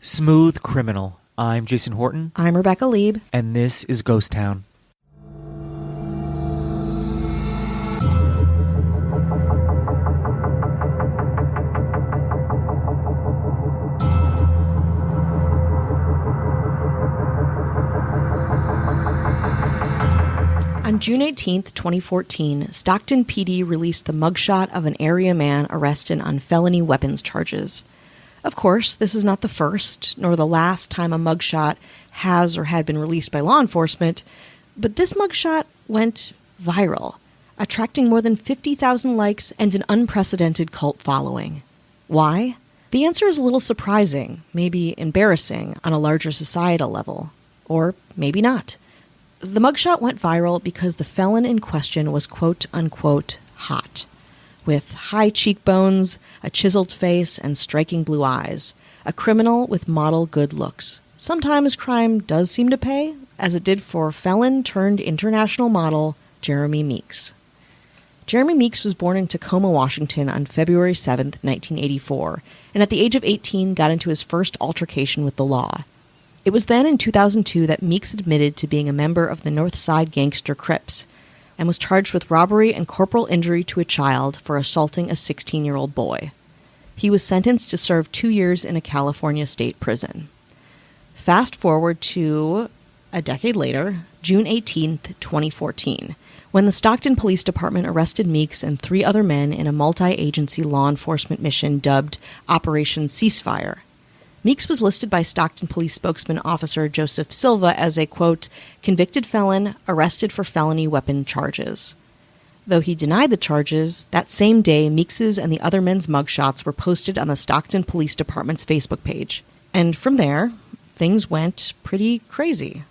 Smooth Criminal. I'm Jason Horton. I'm Rebecca Lieb. And this is Ghost Town. On June 18, 2014, Stockton PD released the mugshot of an area man arrested on felony weapons charges. Of course, this is not the first, nor the last time a mugshot has or had been released by law enforcement, but this mugshot went viral, attracting more than 50,000 likes and an unprecedented cult following. Why? The answer is a little surprising, maybe embarrassing on a larger societal level. Or maybe not. The mugshot went viral because the felon in question was quote-unquote hot, with high cheekbones, a chiseled face, and striking blue eyes, a criminal with model good looks. Sometimes crime does seem to pay, as it did for felon-turned-international model Jeremy Meeks. Jeremy Meeks was born in Tacoma, Washington on February 7, 1984, and at the age of 18 got into his first altercation with the law. It was then in 2002 that Meeks admitted to being a member of the North Side Gangster Crips and was charged with robbery and corporal injury to a child for assaulting a 16-year-old boy. He was sentenced to serve 2 years in a California state prison. Fast forward to a decade later, June 18, 2014, when the Stockton Police Department arrested Meeks and 3 other men in a multi-agency law enforcement mission dubbed Operation Ceasefire. Meeks was listed by Stockton Police spokesman Officer Joseph Silva as a, quote, convicted felon arrested for felony weapon charges. Though he denied the charges, that same day Meeks's and the other men's mugshots were posted on the Stockton Police Department's Facebook page. And from there, things went pretty crazy.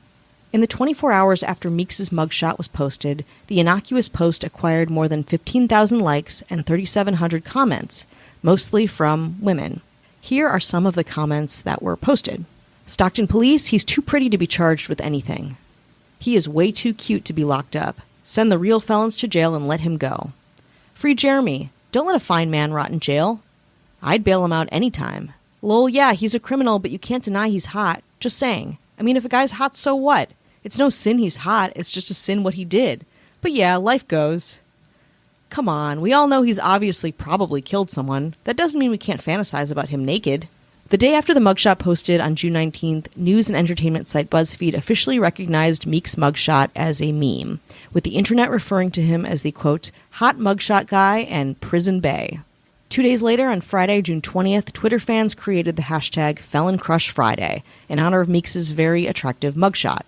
In the 24 hours after Meeks's mugshot was posted, the innocuous post acquired more than 15,000 likes and 3,700 comments, mostly from women. Here are some of the comments that were posted. Stockton Police, he's too pretty to be charged with anything. He is way too cute to be locked up. Send the real felons to jail and let him go. Free Jeremy. Don't let a fine man rot in jail. I'd bail him out anytime. Lol, yeah, he's a criminal, but you can't deny he's hot. Just saying. I mean, if a guy's hot, so what? It's no sin he's hot, it's just a sin what he did. But yeah, life goes. Come on, we all know he's obviously probably killed someone. That doesn't mean we can't fantasize about him naked. The day after the mugshot posted on June 19th, news and entertainment site BuzzFeed officially recognized Meeks' mugshot as a meme, with the internet referring to him as the, quote, hot mugshot guy and prison bae. 2 days later, on Friday, June 20th, Twitter fans created the hashtag FelonCrushFriday in honor of Meeks' very attractive mugshot.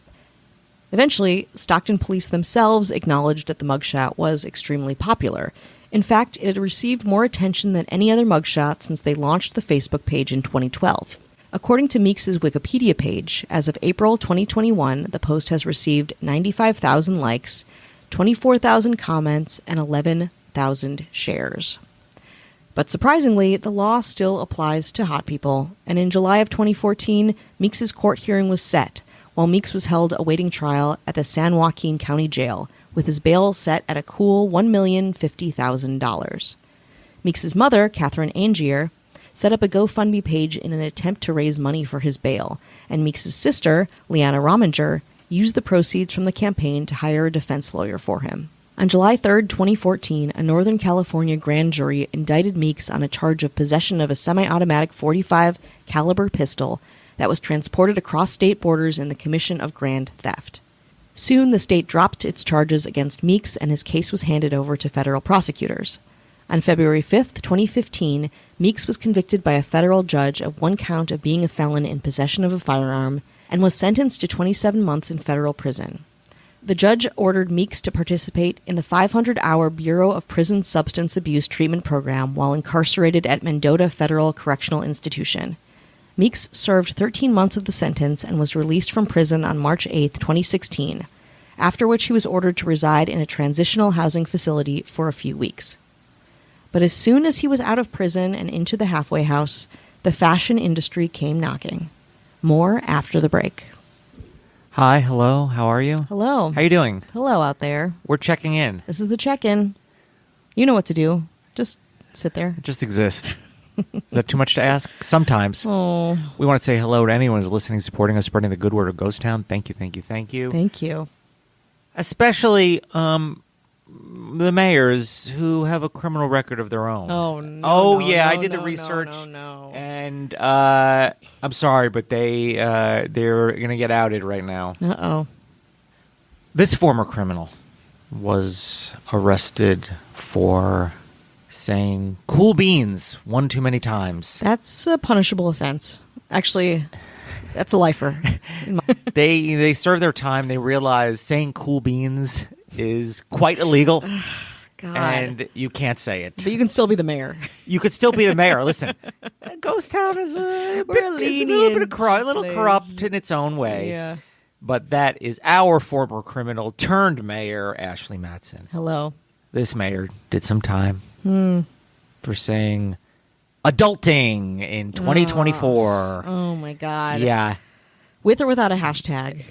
Eventually, Stockton Police themselves acknowledged that the mugshot was extremely popular. In fact, it had received more attention than any other mugshot since they launched the Facebook page in 2012. According to Meeks' Wikipedia page, as of April 2021, the post has received 95,000 likes, 24,000 comments, and 11,000 shares. But surprisingly, the law still applies to hot people, and in July of 2014, Meeks' court hearing was set, while Meeks was held awaiting trial at the San Joaquin County Jail, with his bail set at a cool $1,050,000. Meeks' mother, Catherine Angier, set up a GoFundMe page in an attempt to raise money for his bail, and Meeks' sister, Leanna Rominger, used the proceeds from the campaign to hire a defense lawyer for him. On July 3, 2014, a Northern California grand jury indicted Meeks on a charge of possession of a semi-automatic .45 caliber pistol that was transported across state borders in the commission of grand theft. Soon, the state dropped its charges against Meeks and his case was handed over to federal prosecutors. On February 5, 2015, Meeks was convicted by a federal judge of 1 count of being a felon in possession of a firearm and was sentenced to 27 months in federal prison. The judge ordered Meeks to participate in the 500-hour Bureau of Prison Substance Abuse Treatment Program while incarcerated at Mendota Federal Correctional Institution. Meeks served 13 months of the sentence and was released from prison on March 8, 2016, after which he was ordered to reside in a transitional housing facility for a few weeks. But as soon as he was out of prison and into the halfway house, the fashion industry came knocking. More after the break. Hi, hello, how are you? Hello. How you doing? Hello out there. We're checking in. This is the check-in. You know what to do. Just sit there. Just exist. Is that too much to ask? Sometimes. Oh, We want to say hello to anyone who's listening, supporting us, spreading the good word of Ghost Town. Thank you, thank you, thank you. thank you. Especially the mayors who have a criminal record of their own. Oh, no. Oh, no, yeah, no, I did the no, research. No. And I'm sorry, but they're going to get outed right now. Uh-oh. This former criminal was arrested for saying cool beans one too many times. That's a punishable offense. Actually, that's a lifer. They served their time. They realized saying cool beans is quite illegal. God. And you can't say it. But you can still be the mayor. You could still be the mayor. Listen, Ghost Town is a little corrupt in its own way. Yeah. But that is our former criminal turned mayor, Ashley Matson. Hello. This mayor did some time for saying adulting in 2024. Oh, my God. Yeah. With or without a hashtag?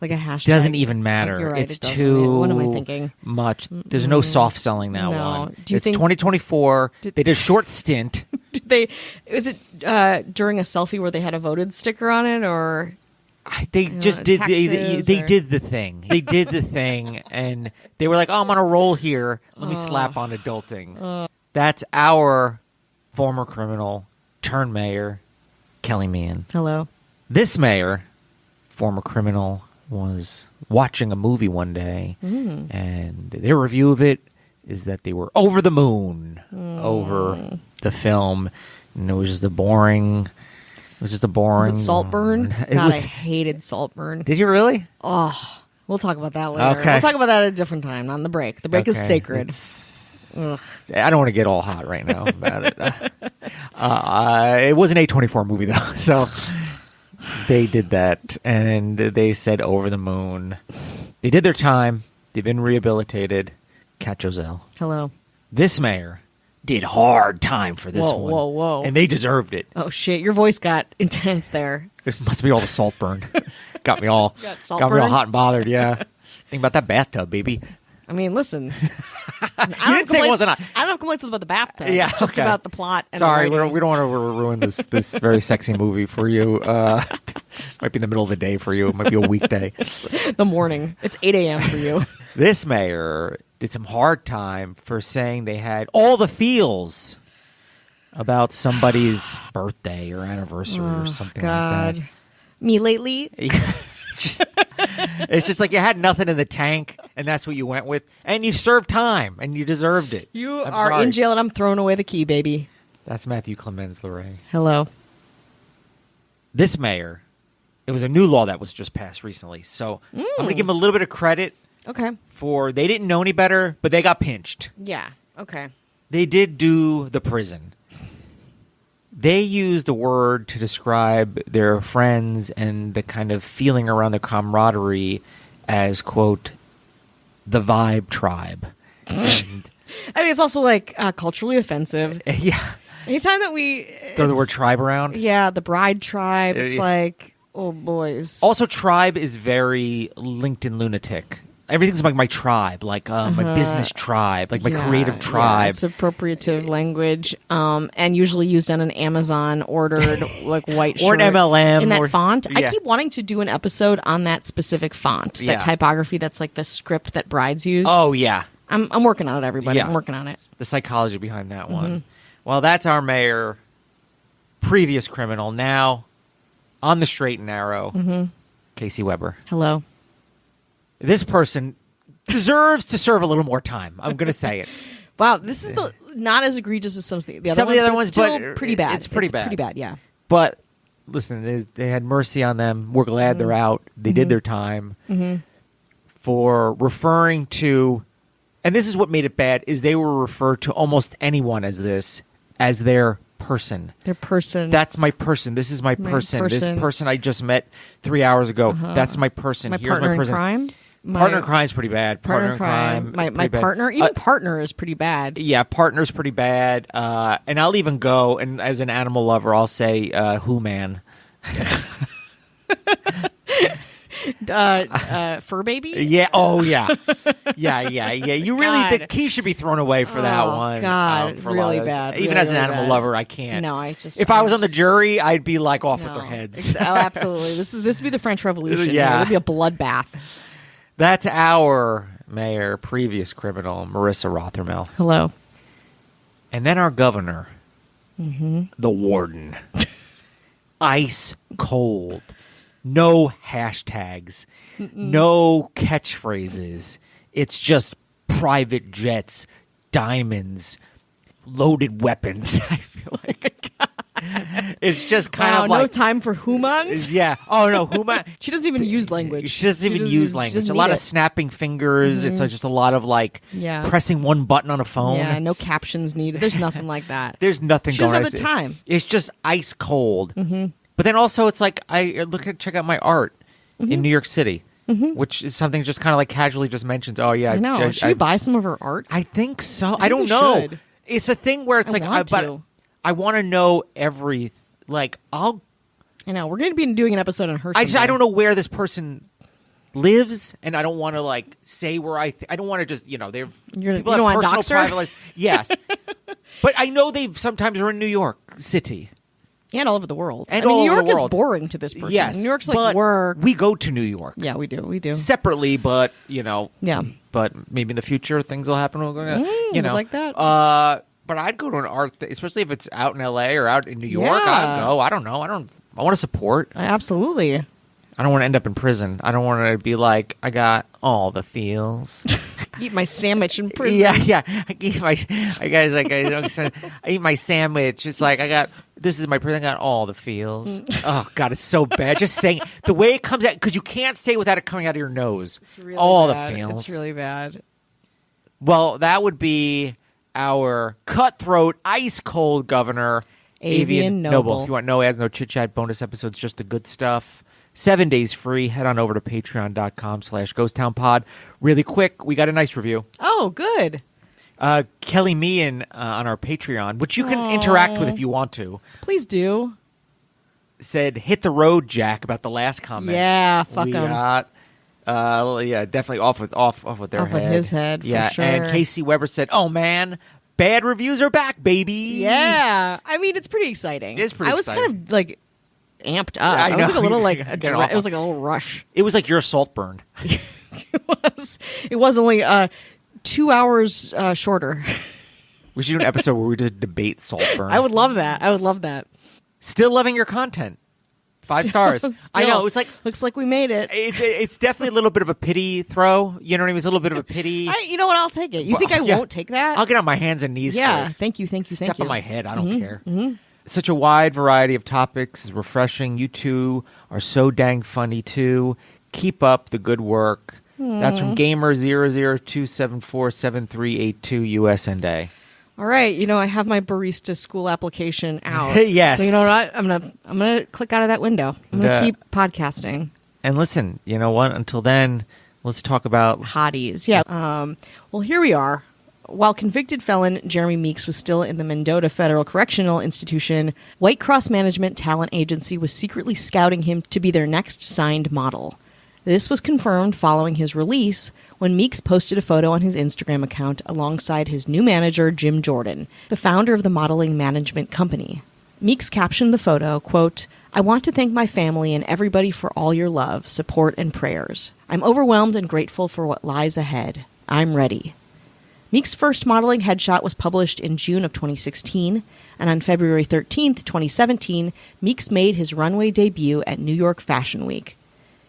Like a hashtag. Doesn't even matter. You're right, It's it doesn't. too What am I thinking? much. There's no soft selling that No. one. Do you It's think- 2024. They did a short stint. Was it during a selfie where they had a voted sticker on it, or They just did. They taxes or- did the thing. They did the thing, and they were like, "Oh, I'm on a roll here. Let me slap on adulting." That's our former criminal turned mayor, Kelly Meehan. hello? This mayor, former criminal, was watching a movie one day, and their review of it is that they were over the moon over the film, and it was just a boring. It was just a boring. Was it Saltburn? It God, was. I hated Saltburn. Did you really? Oh, we'll talk about that later. Okay. We'll talk about that at a different time, not on the break. The break is Okay. sacred. Ugh. I don't want to get all hot right now about it. It was an A24 movie, though. So they did that, and they said over the moon. They did their time. They've been rehabilitated. Cat Joselle. Hello. This mayor did hard time for this Whoa, one. whoa, whoa. And they deserved it. Oh, shit. Your voice got intense there. This must be all the salt burn. got me all Got got salt me all burn? hot and bothered, yeah. Think about that bathtub, baby. I mean, listen. I You didn't say it wasn't hot. I don't have complaints about the bathtub. Yeah, Just okay. about the plot. And Sorry, the writing. we don't want to ruin this very sexy movie for you. Might be in the middle of the day for you. It might be a weekday. The morning. It's 8 a.m. for you. This mayor did some hard time for saying they had all the feels about somebody's birthday or anniversary or something God. like Me lately? that. It's just like you had nothing in the tank, and that's what you went with. And you served time, and you deserved it. You I'm are sorry. in jail and I'm throwing away the key, baby. That's Matthew Clemens Luray. Hello. This mayor, it was a new law that was just passed recently. So I'm going to give him a little bit of credit Okay. for they didn't know any better, but they got pinched. Yeah. Okay. They did do the prison. They used a word to describe their friends and the kind of feeling around the camaraderie as, quote, the vibe tribe. And, I mean, it's also like culturally offensive. yeah. Anytime that we Throw the it's- word tribe around. yeah, the bride tribe. It's Yeah. like, oh boys. Also, tribe is very LinkedIn lunatic. Everything's like my tribe, like my business tribe, like my Yeah, creative yeah, tribe. it's appropriative language, and usually used on an Amazon ordered like white Or an shirt MLM in that or- font. I yeah. keep wanting to do an episode on that specific font, Yeah. that typography. That's like the script that brides use. Oh, yeah. I'm working on it, everybody. Yeah. I'm working on it. The psychology behind that Mm-hmm. one. Well, that's our mayor, previous criminal, now on the straight and narrow, Mm-hmm. Casey Weber. Hello. This person deserves to serve a little more time. I'm going to say it. Wow, this is not as egregious as some of the other Some of ones, the other but ones, it's still but pretty bad. it's pretty bad. Pretty bad, yeah. But listen, they had mercy on them. We're glad they're out. They did their time for referring to, and this is what made it bad, is they were referred to almost anyone as this, as their person. Their person. That's my person. This is my person. This person. person I just met 3 hours ago. That's my person. my Here's partner my in person. crime. Partner in crime's pretty bad. Partner in crime. My pretty bad. partner. Even partner is pretty bad. Yeah, partner's pretty bad. And I'll even go, and as an animal lover, I'll say who man. Fur baby? Yeah. Oh, yeah. Yeah. You really, the God. key should be thrown away for that Oh, one. God. For Really lawyers. bad. Even Really, as an really animal bad. lover, I can't. No, If I was on the jury, I'd be like off with No. their heads. Oh, absolutely. This would be the French Revolution. Yeah. It would be a bloodbath. That's our mayor, previous criminal, Marissa Rothermel. Hello. And then our governor, Mm-hmm. the warden. Ice cold. No hashtags. No catchphrases. It's just private jets, diamonds, loaded weapons. I feel like it's just kind of like no time for humans. Yeah. Oh no, human. She doesn't even use language. She doesn't even use language. She doesn't A lot need of it. snapping fingers. It's just a lot of like Yeah. pressing one button on a phone. Yeah, no captions needed. There's nothing like that. There's nothing She going on. doesn't have the time. It's just ice cold. Mm-hmm. But then also it's like I check out my art Mm-hmm. in New York City, which is something just kind of like casually just mentions. Oh yeah, I know. Should we buy some of her art? I think so. I think don't we know. should. It's a thing where it's I like want but to. I want to know every like I know. We're going to be doing an episode on her. I someday. don't know where this person lives, and I don't want to like say where I don't want to just they're You people don't have wanna personal dox her? private lives. Yes, but I know they sometimes are in New York City. And all over the world. And I mean, all New over York the is world. boring to this person. Yes, New York's like but work. we go to New York. Yeah, we do. We do. Separately, but Yeah. But maybe in the future things will happen. We'll go, like that. But I'd go to an art, especially if it's out in L.A. or out in New York. Yeah. I'd go. I don't know. I want to support. Absolutely. I don't want to end up in prison. I don't want to be like I got all the feels. Eat my sandwich in prison. Yeah. I eat my sandwich. It's like this is my prison. I got all the feels. Oh God, it's so bad. Just saying the way it comes out because you can't say without it coming out of your nose. It's really all bad. the feels. It's really bad. Well, that would be our cutthroat, ice cold governor, Avian Noble. If you want no ads, no chit chat, bonus episodes, just the good stuff. 7 days free. Head on over to patreon.com/ghosttownpod. Really quick, we got a nice review. Oh, good. Kelly Meehan on our Patreon, which you can interact with if you want to, Please do. said, hit the road, Jack, about the last comment. Yeah, fuck we 'em. got, definitely off with their Off head. with his head, for Yeah, sure. and Casey Weber said, oh, man, bad reviews are back, baby. Yeah. I mean, it's pretty exciting. It is pretty I was exciting. kind of like amped up. I I was like a know. little like Get off. it was like a little rush. It was like your salt burn. It was only 2 hours shorter. We should do an episode where we just debate salt burn. I would love that. Still loving your content. 5 stars. I know. It was like looks like we made it. it's definitely a little bit of a pity throw. You know what I mean? It's a little bit of a pity. You know what? I'll take it. You think I Yeah. won't take that? I'll get on my hands and knees. Yeah. for it. Thank you. Step on my head. I don't care. Such a wide variety of topics is refreshing. You two are so dang funny too. Keep up the good work. That's from Gamer 002747382 US and A. All right. You know, I have my barista school application out. Yes. So you know what? I'm gonna click out of that window. I'm gonna Yeah. keep podcasting. And listen, you know what? Until then, let's talk about Hotties. Yeah. Well, here we are. While convicted felon Jeremy Meeks was still in the Mendota Federal Correctional Institution, White Cross Management Talent Agency was secretly scouting him to be their next signed model. This was confirmed following his release when Meeks posted a photo on his Instagram account alongside his new manager, Jim Jordan, the founder of the modeling management company. Meeks captioned the photo, quote, "I want to thank my family and everybody for all your love, support, and prayers. I'm overwhelmed and grateful for what lies ahead. I'm ready." Meeks' first modeling headshot was published in June of 2016, and on February 13th, 2017, Meeks made his runway debut at New York Fashion Week.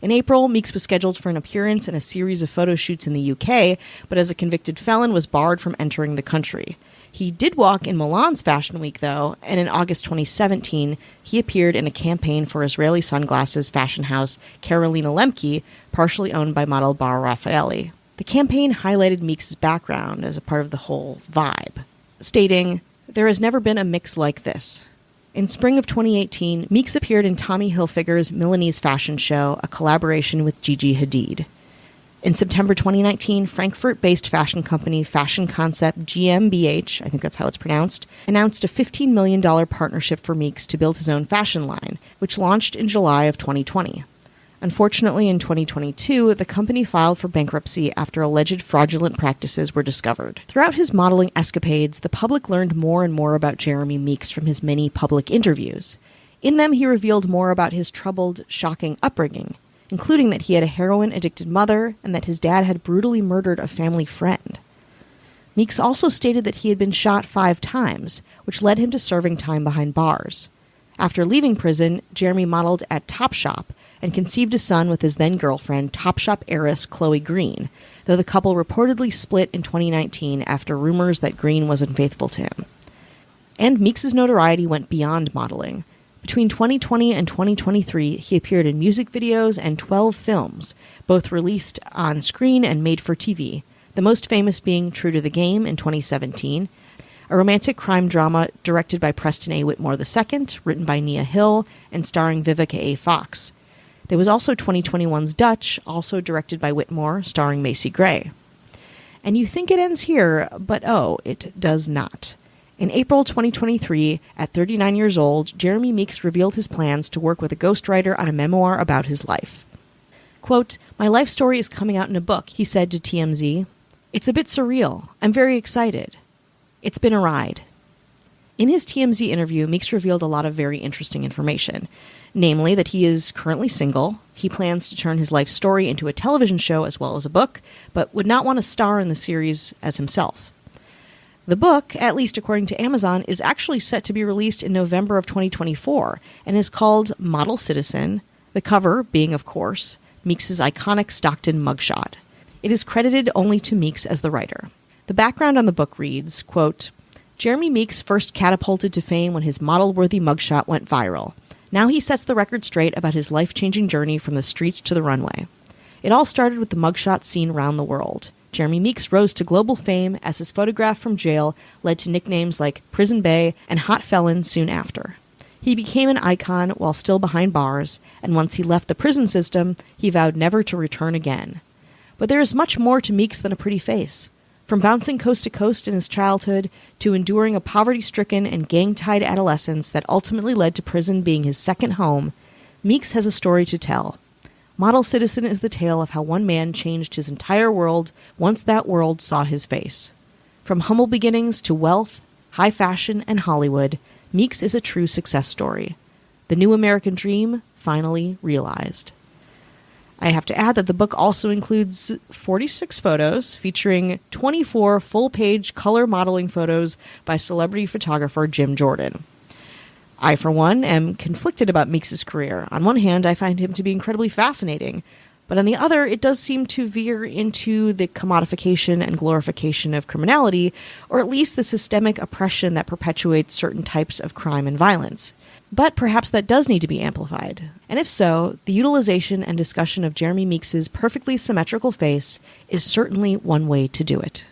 In April, Meeks was scheduled for an appearance in a series of photo shoots in the UK, but as a convicted felon was barred from entering the country. He did walk in Milan's Fashion Week, though, and in August 2017, he appeared in a campaign for Israeli sunglasses fashion house Carolina Lemke, partially owned by model Bar Raffaelli. The campaign highlighted Meeks' background as a part of the whole vibe, stating, "There has never been a mix like this." In spring of 2018, Meeks appeared in Tommy Hilfiger's Milanese fashion show, a collaboration with Gigi Hadid. In September 2019, Frankfurt-based fashion company Fashion Concept GmbH, I think that's how it's pronounced, announced a $15 million partnership for Meeks to build his own fashion line, which launched in July of 2020. Unfortunately, in 2022, the company filed for bankruptcy after alleged fraudulent practices were discovered. Throughout his modeling escapades, the public learned more and more about Jeremy Meeks from his many public interviews. In them, he revealed more about his troubled, shocking upbringing, including that he had a heroin-addicted mother and that his dad had brutally murdered a family friend. Meeks also stated that he had been shot 5 times, which led him to serving time behind bars. After leaving prison, Jeremy modeled at Topshop and conceived a son with his then-girlfriend, Topshop heiress Chloe Green, though the couple reportedly split in 2019 after rumors that Green was unfaithful to him. And Meeks' notoriety went beyond modeling. Between 2020 and 2023, he appeared in music videos and 12 films, both released on screen and made for TV, the most famous being True to the Game in 2017, a romantic crime drama directed by Preston A. Whitmore II, written by Nia Hill, and starring Vivica A. Fox. There was also 2021's Dutch, also directed by Whitmore, starring Macy Gray. And you think it ends here, but oh, it does not. In April 2023, at 39 years old, Jeremy Meeks revealed his plans to work with a ghostwriter on a memoir about his life. Quote, "My life story is coming out in a book," he said to TMZ. "It's a bit surreal. I'm very excited. It's been a ride." In his TMZ interview, Meeks revealed a lot of very interesting information, namely that he is currently single, he plans to turn his life story into a television show as well as a book, but would not want to star in the series as himself. The book, at least according to Amazon, is actually set to be released in November of 2024 and is called Model Citizen, the cover being, of course, Meeks' iconic Stockton mugshot. It is credited only to Meeks as the writer. The background on the book reads, quote, "Jeremy Meeks first catapulted to fame when his model-worthy mugshot went viral. Now he sets the record straight about his life-changing journey from the streets to the runway. It all started with the mugshot seen around the world. Jeremy Meeks rose to global fame as his photograph from jail led to nicknames like Prison Bae and Hot Felon soon after. He became an icon while still behind bars, and once he left the prison system, he vowed never to return again. But there is much more to Meeks than a pretty face. From bouncing coast to coast in his childhood to enduring a poverty-stricken and gang-tied adolescence that ultimately led to prison being his second home, Meeks has a story to tell. Model Citizen is the tale of how one man changed his entire world once that world saw his face. From humble beginnings to wealth, high fashion, and Hollywood, Meeks is a true success story. The new American dream finally realized." I have to add that the book also includes 46 photos featuring 24 full-page color modeling photos by celebrity photographer Jim Jordan. I, for one, am conflicted about Meeks' career. On one hand, I find him to be incredibly fascinating, but on the other, it does seem to veer into the commodification and glorification of criminality, or at least the systemic oppression that perpetuates certain types of crime and violence. But perhaps that does need to be amplified. And if so, the utilization and discussion of Jeremy Meeks' perfectly symmetrical face is certainly one way to do it.